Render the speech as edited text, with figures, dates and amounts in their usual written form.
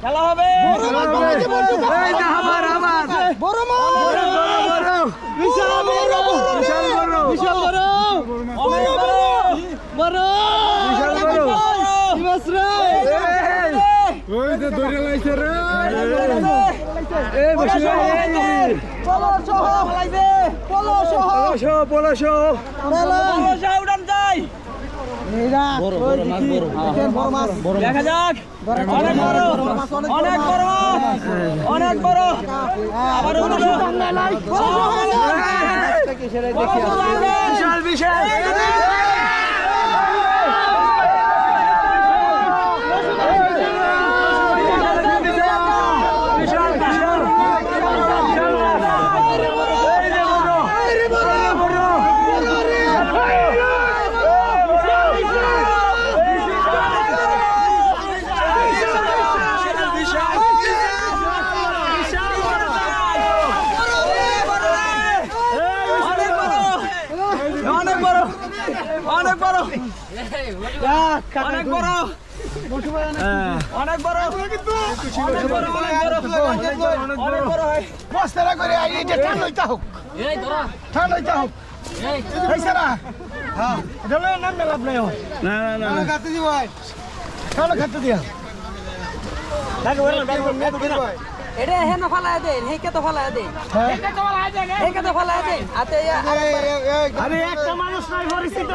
খেলা হবে উড়ান যাই দেখা যাক অনেক বড় অনেক বড় অনেক বড় আবার বিশাল বিশাল অনেক বড় অনেক বড় অনেক বড় অনেক বড় বস্তারা করে এইটা টান লইতা হোক টান লইতা হোক এই সারা হ্যাঁ দলে নাম লাভ নাই না না না খাতে দি ভাই খালো খাতে দিয়া লাগে বল না এটা হেন ফালায় দেন হেকে তো ফালায় দেন হেকে তো ফালায় দেন আতে আরে একটা মানুষ নাই পরিচিত